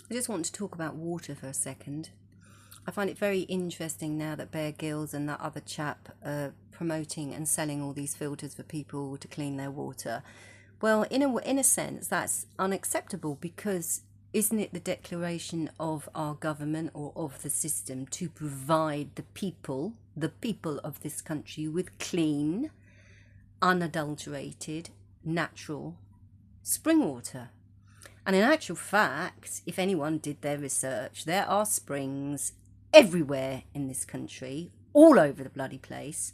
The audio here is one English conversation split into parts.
I just want to talk about water for a second. I find it very interesting now that Bear Grylls and that other chap are promoting and selling all these filters for people to clean their water. Well, in a sense, that's unacceptable because isn't it the declaration of our government or of the system to provide the people of this country, with clean, unadulterated, natural spring water? And in actual fact, if anyone did their research, there are springs everywhere in this country, all over the bloody place.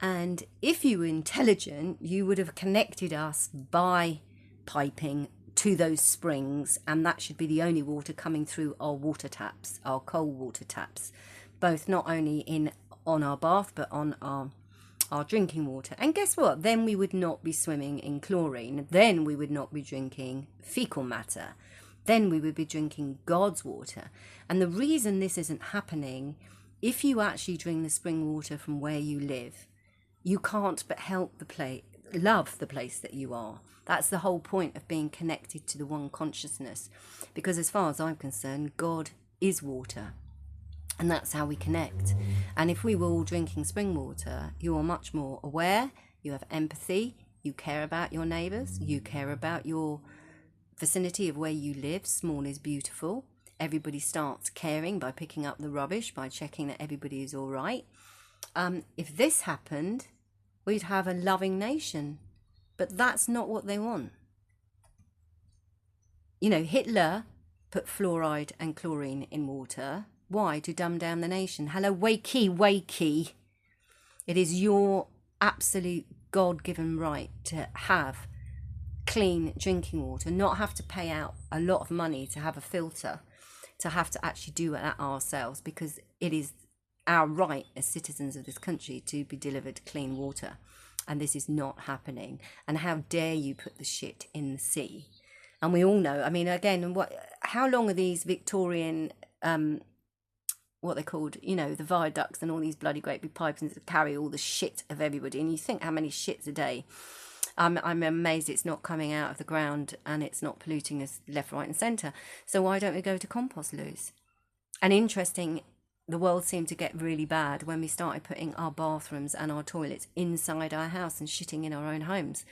And if you were intelligent, you would have connected us by piping to those springs, and that should be the only water coming through our water taps, our cold water taps, both not only in on our bath but on our drinking water. And guess what? Then we would not be swimming in chlorine. Then we would not be drinking fecal matter. Then we would be drinking God's water. And the reason this isn't happening, if you actually drink the spring water from where you live, you can't but help love the place that you are. That's the whole point of being connected to the one consciousness. Because as far as I'm concerned, God is water. And that's how we connect. And if we were all drinking spring water, you are much more aware, you have empathy, you care about your neighbours, you care about your vicinity of where you live. Small is beautiful. Everybody starts caring by picking up the rubbish, by checking that everybody is all right. If this happened, we'd have a loving nation. But that's not what they want. You know, Hitler put fluoride and chlorine in water. Why? To dumb down the nation. Hello, wakey, wakey. It is your absolute God-given right to have clean drinking water, not have to pay out a lot of money to have a filter, to have to actually do that ourselves, because it is our right as citizens of this country to be delivered clean water. And this is not happening. And how dare you put the shit in the sea? And we all know, I mean, again, how long are these Victorian what they're called, you know, the viaducts and all these bloody great big pipes that carry all the shit of everybody. And you think how many shits a day. I'm amazed it's not coming out of the ground and it's not polluting us left, right and centre. So why don't we go to compost loos? And interesting, the world seemed to get really bad when we started putting our bathrooms and our toilets inside our house and shitting in our own homes.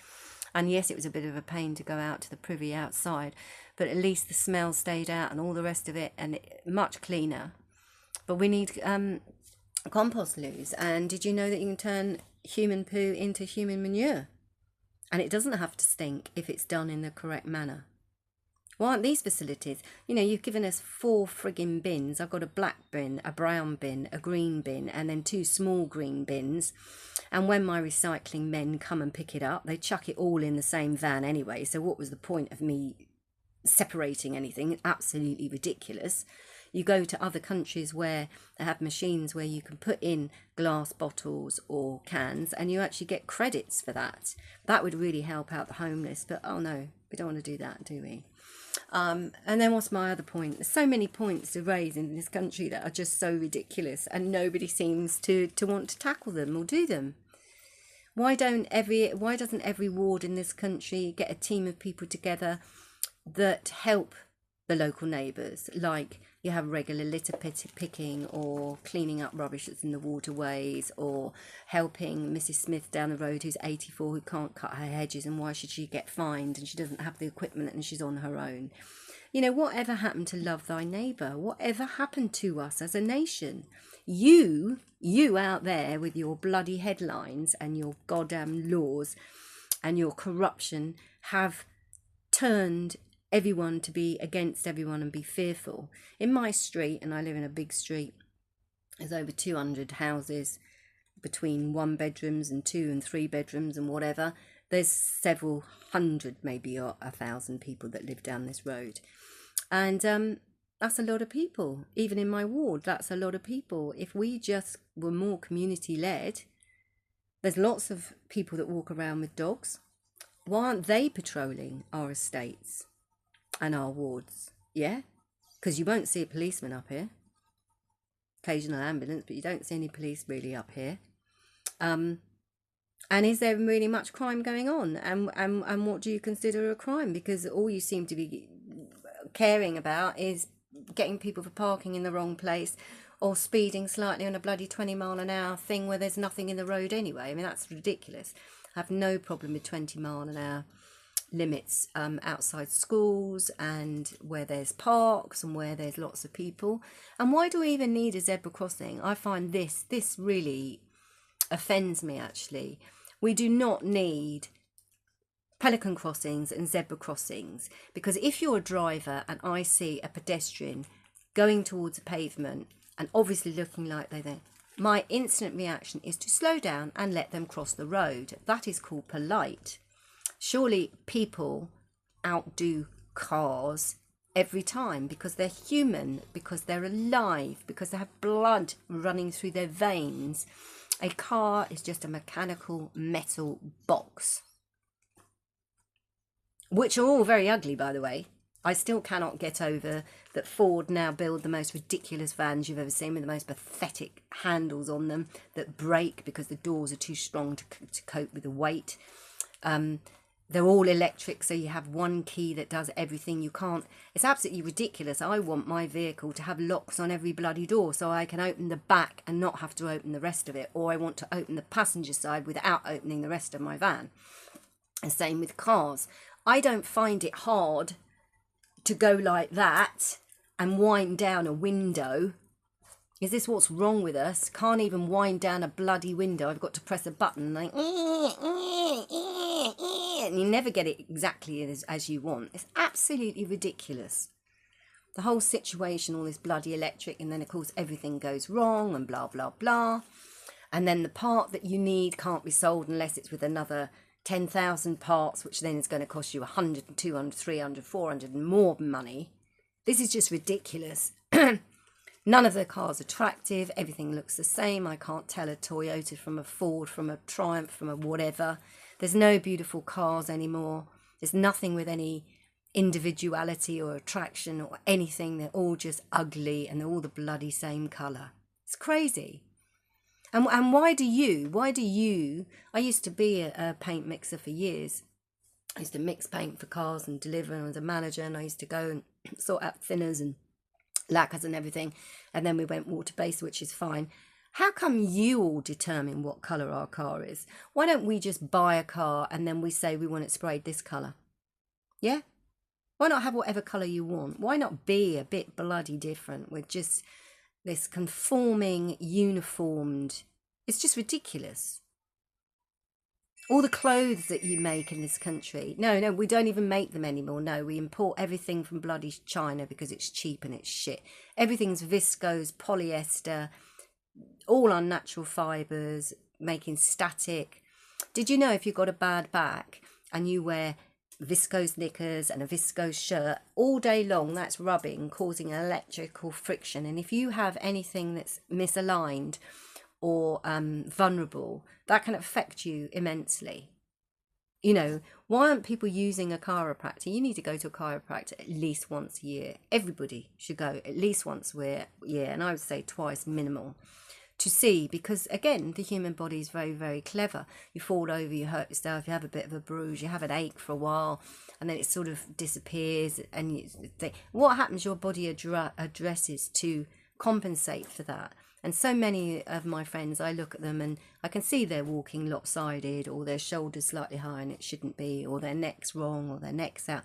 And yes, it was a bit of a pain to go out to the privy outside, but at least the smell stayed out and all the rest of it, and much cleaner. But we need compost loos. And did you know that you can turn human poo into human manure? And it doesn't have to stink if it's done in the correct manner. Why aren't these facilities? You know, you've given us 4 frigging bins. I've got a black bin, a brown bin, a green bin, and then 2 small green bins. And when my recycling men come and pick it up, they chuck it all in the same van anyway. So what was the point of me separating anything? Absolutely ridiculous. You go to other countries where they have machines where you can put in glass bottles or cans and you actually get credits for that. That would really help out the homeless. But oh no, we don't want to do that, do we? And then what's my other point? There's so many points to raise in this country that are just so ridiculous and nobody seems to want to tackle them or do them. Why doesn't every ward in this country get a team of people together that help the local neighbours? Like you have regular litter picking or cleaning up rubbish that's in the waterways, or helping Mrs. Smith down the road who's 84 who can't cut her hedges, and why should she get fined and she doesn't have the equipment and she's on her own? You know, whatever happened to love thy neighbour? Whatever happened to us as a nation? You out there with your bloody headlines and your goddamn laws and your corruption have turned everyone to be against everyone and be fearful. In my street, and I live in a big street, there's over 200 houses between 1 bedrooms and 2 and 3 bedrooms and whatever. There's several hundred, maybe 1,000 people that live down this road. And that's a lot of people. Even in my ward, that's a lot of people. If we just were more community led, there's lots of people that walk around with dogs. Why aren't they patrolling our estates and our wards? Yeah, because you won't see a policeman up here. Occasional ambulance, but you don't see any police really up here. And is there really much crime going on? And what do you consider a crime? Because all you seem to be caring about is getting people for parking in the wrong place, or speeding slightly on a bloody 20-mile-an-hour thing where there's nothing in the road anyway. I mean, that's ridiculous. I have no problem with 20-mile-an-hour limits outside schools and where there's parks and where there's lots of people. And why do we even need a zebra crossing? I find this really offends me, actually. We do not need pelican crossings and zebra crossings, because if you're a driver and I see a pedestrian going towards a pavement and obviously looking like they think, my instant reaction is to slow down and let them cross the road. That is called polite. Surely people outdo cars every time, because they're human, because they're alive, because they have blood running through their veins. A car is just a mechanical metal box, which are all very ugly, by the way. I still cannot get over that Ford now build the most ridiculous vans you've ever seen, with the most pathetic handles on them that break because the doors are too strong to cope with the weight. They're all electric, so you have one key that does everything. You can't... It's absolutely ridiculous. I want my vehicle to have locks on every bloody door so I can open the back and not have to open the rest of it. Or I want to open the passenger side without opening the rest of my van. And same with cars. I don't find it hard to go like that and wind down a window. Is this what's wrong with us? Can't even wind down a bloody window. I've got to press a button like, and you never get it exactly as you want. It's absolutely ridiculous. The whole situation, all this bloody electric, and then of course everything goes wrong and blah, blah, blah. And then the part that you need can't be sold unless it's with another 10,000 parts, which then is going to cost you 100, 200, 300, 400 and more money. This is just ridiculous. None of the cars are attractive. Everything looks the same. I can't tell a Toyota from a Ford, from a Triumph, from a whatever. There's no beautiful cars anymore. There's nothing with any individuality or attraction or anything. They're all just ugly and they're all the bloody same colour. It's crazy. And why do you, I used to be a paint mixer for years. I used to mix paint for cars and deliver, and I was a manager, and I used to go and sort out thinners and lacquers and everything. And then we went water-based, which is fine. How come you all determine what colour our car is? Why don't we just buy a car and then we say we want it sprayed this colour? Yeah? Why not have whatever colour you want? Why not be a bit bloody different with just this conforming, uniformed... It's just ridiculous. All the clothes that you make in this country. No, we don't even make them anymore. No, we import everything from bloody China because it's cheap and it's shit. Everything's viscose, polyester, all unnatural fibres, making static. Did you know if you've got a bad back and you wear viscose knickers and a viscose shirt all day long, that's rubbing, causing electrical friction. And if you have anything that's misaligned or vulnerable, that can affect you immensely. You know, why aren't people using a chiropractor? You need to go to a chiropractor at least once a year. Everybody should go at least once a year, and I would say twice minimal, to see, because again, the human body is very, very clever. You fall over, you hurt yourself, you have a bit of a bruise, you have an ache for a while, and then it sort of disappears, and what happens? Your body addresses to compensate for that. And so many of my friends, I look at them and I can see they're walking lopsided, or their shoulders slightly high and it shouldn't be, or their neck's wrong, or their neck's out.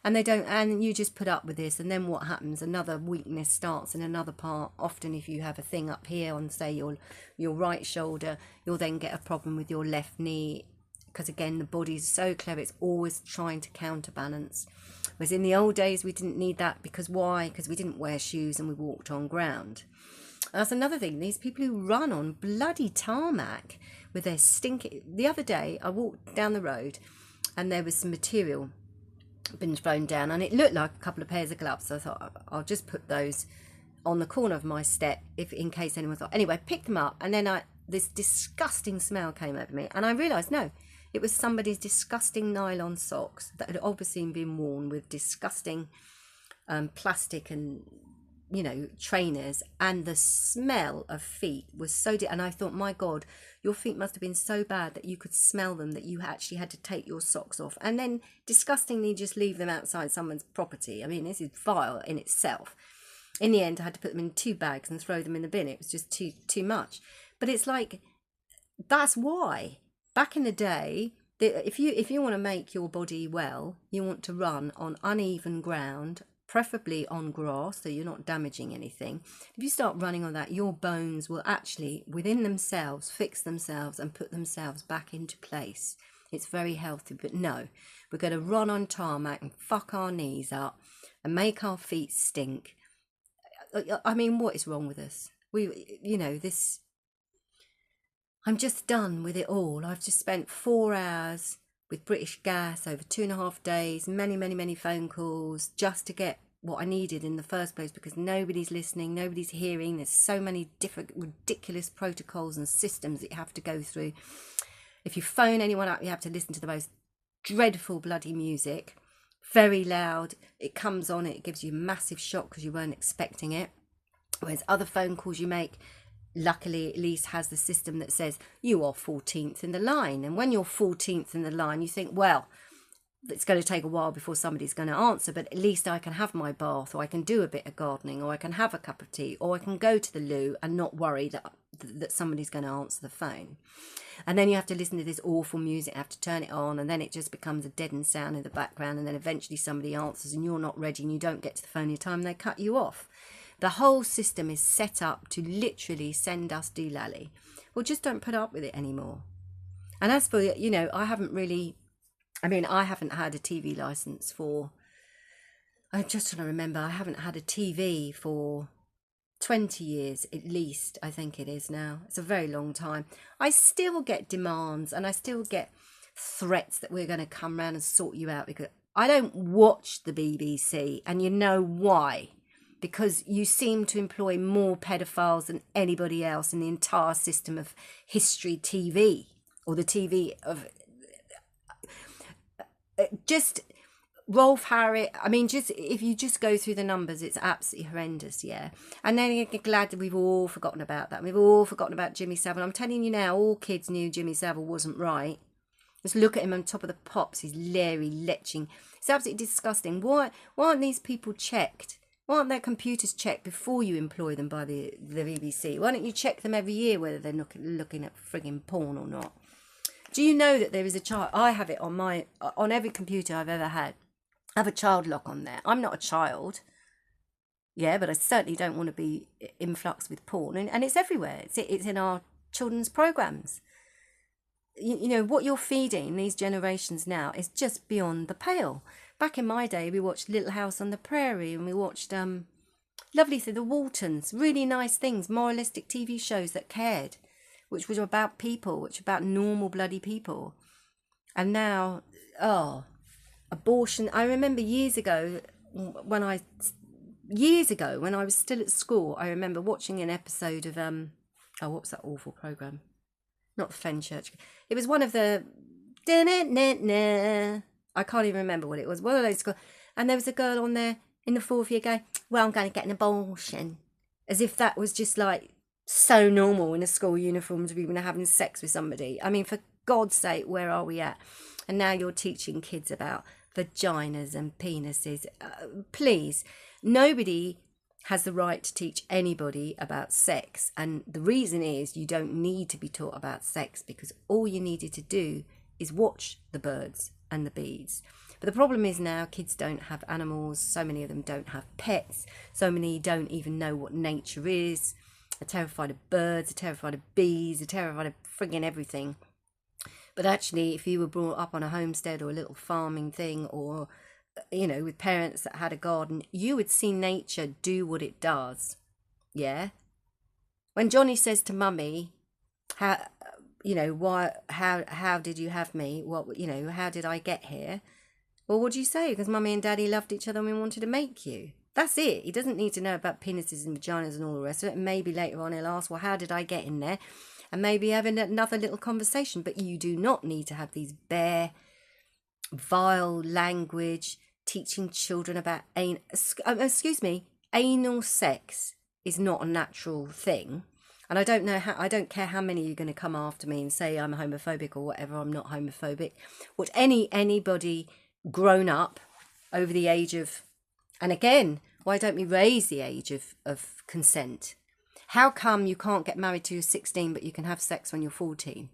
And they don't, and you just put up with this, and then what happens? Another weakness starts in another part. Often if you have a thing up here on, say, your right shoulder, you'll then get a problem with your left knee, because again, the body's so clever, it's always trying to counterbalance. Whereas in the old days, we didn't need that, because why? Because we didn't wear shoes and we walked on ground. That's another thing. These people who run on bloody tarmac with their stinking... The other day, I walked down the road and there was some material been thrown down, and it looked like a couple of pairs of gloves. So I thought, I'll just put those on the corner of my step in case anyone thought. Anyway, I picked them up, and then this disgusting smell came over me, and I realised, no, it was somebody's disgusting nylon socks that had obviously been worn with disgusting plastic and you know, trainers, and the smell of feet was so and I thought, my God, your feet must have been so bad that you could smell them, that you actually had to take your socks off and then disgustingly just leave them outside someone's property. I mean, this is vile in itself. In the end, I had to put them in 2 bags and throw them in the bin. It was just too much. But it's like, that's why back in the day, if you want to make your body well, you want to run on uneven ground, preferably on grass, so you're not damaging anything. If you start running on that, your bones will actually, within themselves, fix themselves and put themselves back into place. It's very healthy. But no, we're going to run on tarmac and fuck our knees up and make our feet stink. I mean, what is wrong with us? I'm just done with it all. I've just spent 4 hours with British Gas over 2.5 days, many phone calls just to get what I needed in the first place, because nobody's listening, nobody's hearing. There's so many different ridiculous protocols and systems that you have to go through. If you phone anyone up, you have to listen to the most dreadful bloody music, very loud. It comes on, it gives you a massive shock because you weren't expecting it. Whereas other phone calls you make, luckily at least has the system that says you are 14th in the line. And when you're 14th in the line, you think, well, it's going to take a while before somebody's going to answer, but at least I can have my bath, or I can do a bit of gardening, or I can have a cup of tea, or I can go to the loo and not worry that somebody's going to answer the phone. And then you have to listen to this awful music, have to turn it on, and then it just becomes a deadened sound in the background, and then eventually somebody answers and you're not ready and you don't get to the phone in time and they cut you off. The whole system is set up to literally send us doolally. Well, just don't put up with it anymore. And as for, you know, I haven't had a TV license for, I'm just trying to remember, I haven't had a TV for 20 years at least, I think it is now. It's a very long time. I still get demands and I still get threats that we're going to come round and sort you out, because I don't watch the BBC, and you know why? Because you seem to employ more pedophiles than anybody else in the entire system of history TV, or the TV of just Rolf Harris. I mean, just if you just go through the numbers, it's absolutely horrendous, yeah. And then you're glad that we've all forgotten about that. We've all forgotten about Jimmy Savile. I'm telling you now, all kids knew Jimmy Savile wasn't right. Just look at him on top of the pops, he's leery, leching. It's absolutely disgusting. Why aren't these people checked? Why aren't their computers checked before you employ them by the BBC? Why don't you check them every year whether they're looking at frigging porn or not? Do you know that there is a child? I have it on every computer I've ever had. I have a child lock on there. I'm not a child, yeah, but I certainly don't want to be influxed with porn, and it's everywhere. It's in our children's programs. You know what you're feeding these generations now is just beyond the pale. Back in my day, we watched Little House on the Prairie, and we watched lovely thing, The Waltons, really nice things, moralistic TV shows that cared, which was about people, which about normal bloody people. And now, abortion. I remember years ago when I was still at school, I remember watching an episode of what was that awful program? Not Fenchurch. It was one of the I can't even remember what it was. One of those schools, and there was a girl on there in the 4th year going, "Well, I'm going to get an abortion," as if that was just like so normal in a school uniform to be having sex with somebody. I mean, for God's sake, where are we at? And now you're teaching kids about vaginas and penises. Please, nobody has the right to teach anybody about sex. And the reason is you don't need to be taught about sex, because all you needed to do is watch the birds and the bees. But the problem is now kids don't have animals. So many of them don't have pets. So many don't even know what nature is. They're terrified of birds, they're terrified of bees, they're terrified of frigging everything. But actually, if you were brought up on a homestead or a little farming thing, or, you know, with parents that had a garden, you would see nature do what it does. Yeah. When Johnny says to Mummy, how did you have me? What, you know, how did I get here? Well, what do you say? Because Mummy and Daddy loved each other and we wanted to make you. That's it. He doesn't need to know about penises and vaginas and all the rest of it. And maybe later on he'll ask, well, how did I get in there? And maybe have another little conversation. But you do not need to have these bare, vile language teaching children about excuse me, anal sex is not a natural thing. And I don't care how many you're going to come after me and say I'm homophobic or whatever. I'm not homophobic. What anybody grown up over the age of, and again, why don't we raise the age of consent? How come you can't get married till you're 16 but you can have sex when you're 14?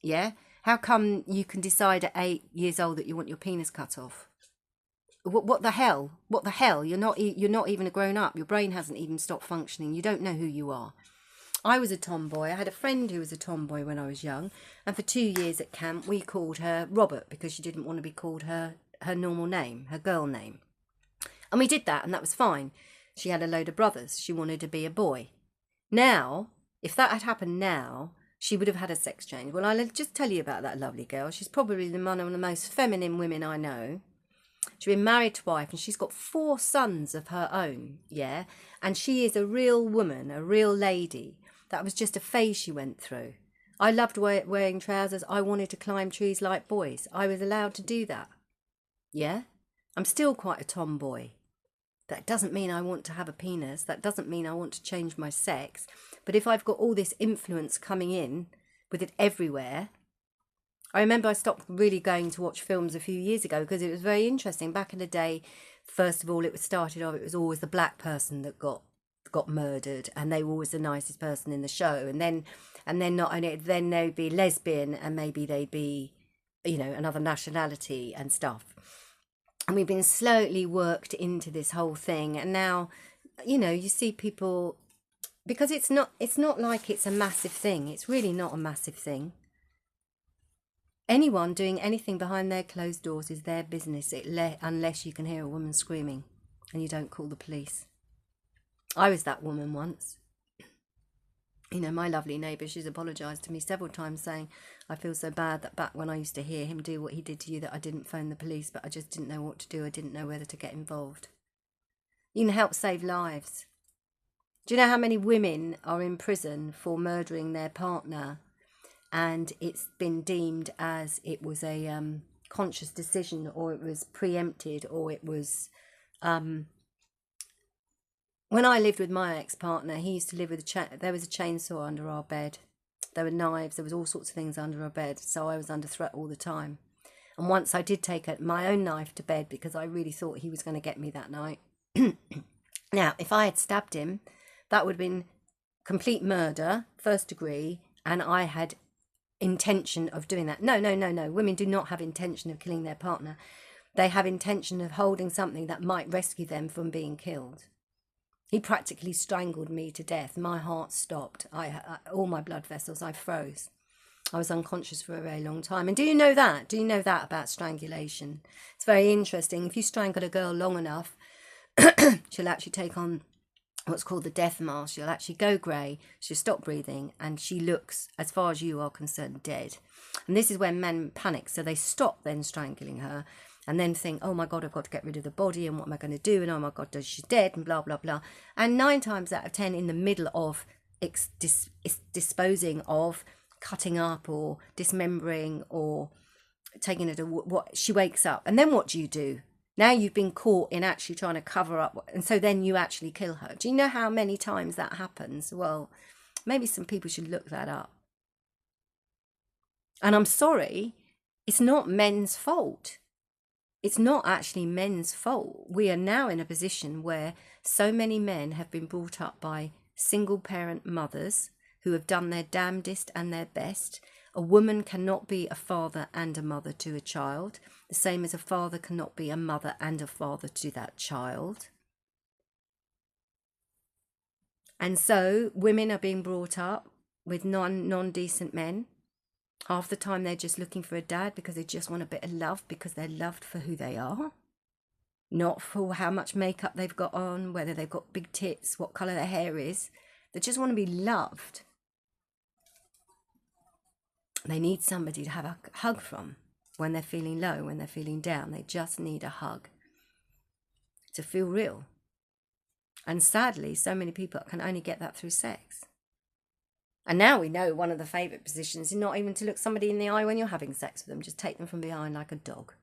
Yeah? How come you can decide at 8 years old that you want your penis cut off? What the hell? What the hell? You're not even a grown up. Your brain hasn't even stopped functioning. You don't know who you are. I was a tomboy. I had a friend who was a tomboy when I was young, and for 2 years at camp we called her Robert because she didn't want to be called her normal name, her girl name. And we did that, and that was fine. She had a load of brothers. She wanted to be a boy. Now, if that had happened now, she would have had a sex change. Well, I'll just tell you about that lovely girl. She's probably one of the most feminine women I know. She's been married twice and she's got 4 sons of her own, yeah? And she is a real woman, a real lady. That was just a phase she went through. I loved wearing trousers. I wanted to climb trees like boys. I was allowed to do that, yeah? I'm still quite a tomboy. That doesn't mean I want to have a penis. That doesn't mean I want to change my sex. But if I've got all this influence coming in with it everywhere... I remember I stopped really going to watch films a few years ago because it was very interesting. Back in the day, first of all, it was always the black person that got murdered, and they were always the nicest person in the show. And then not only then they'd be lesbian, and maybe they'd be, another nationality and stuff. And we've been slowly worked into this whole thing, and now, you see people, because it's not like it's a massive thing. It's really not a massive thing. Anyone doing anything behind their closed doors is their business, unless you can hear a woman screaming and you don't call the police. I was that woman once. My lovely neighbour, she's apologised to me several times saying, I feel so bad that back when I used to hear him do what he did to you that I didn't phone the police, but I just didn't know what to do. I didn't know whether to get involved. You can help save lives. Do you know how many women are in prison for murdering their partner? And it's been deemed as it was a conscious decision, or it was preempted, or it was... When I lived with my ex-partner, he used to live with there was a chainsaw under our bed. There were knives, there was all sorts of things under our bed, so I was under threat all the time. And once I did take my own knife to bed because I really thought he was going to get me that night. Now, if I had stabbed him, that would have been complete murder, 1st degree, and I had... intention of doing that. No. Women do not have intention of killing their partner. They have intention of holding something that might rescue them from being killed. He practically strangled me to death. My heart stopped. All my blood vessels, I froze. I was unconscious for a very long time. And do you know that? Do you know that about strangulation? It's very interesting. If you strangle a girl long enough, she'll actually take on what's called the death mask. She'll actually go grey, she'll stop breathing, and she looks, as far as you are concerned, dead. And this is when men panic, so they stop then strangling her and then think, oh my God, I've got to get rid of the body, and what am I going to do, and oh my God, she's dead, and blah, blah, blah. And 9 times out of 10, in the middle of disposing of, cutting up or dismembering or taking her to what, she wakes up. And then what do? Now you've been caught in actually trying to cover up, and so then you actually kill her. Do you know how many times that happens? Well, maybe some people should look that up. And I'm sorry, it's not men's fault. It's not actually men's fault. We are now in a position where so many men have been brought up by single parent mothers who have done their damnedest and their best. A woman cannot be a father and a mother to a child, the same as a father cannot be a mother and a father to that child. And so women are being brought up with non-decent men. Half the time they're just looking for a dad because they just want a bit of love, because they're loved for who they are. Not for how much makeup they've got on, whether they've got big tits, what colour their hair is. They just want to be loved. They need somebody to have a hug from when they're feeling low, when they're feeling down. They just need a hug to feel real. And sadly, so many people can only get that through sex. And now we know one of the favourite positions is not even to look somebody in the eye when you're having sex with them. Just take them from behind like a dog.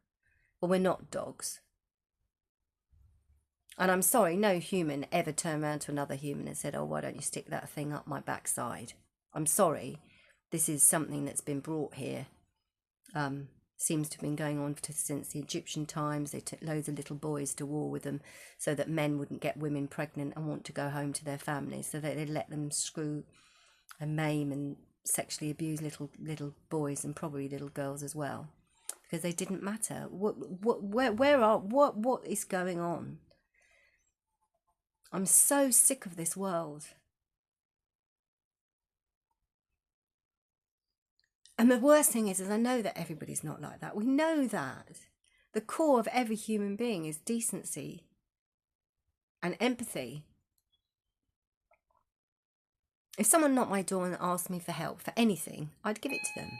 Well, we're not dogs. And I'm sorry, no human ever turned around to another human and said, oh, why don't you stick that thing up my backside? I'm sorry. This is something that's been brought here. Seems to have been going on since the Egyptian times. They took loads of little boys to war with them so that men wouldn't get women pregnant and want to go home to their families. So they'd let them screw and maim and sexually abuse little boys and probably little girls as well, because they didn't matter. What is going on? I'm so sick of this world. And the worst thing is I know that everybody's not like that. We know that. The core of every human being is decency and empathy. If someone knocked my door and asked me for help for anything, I'd give it to them.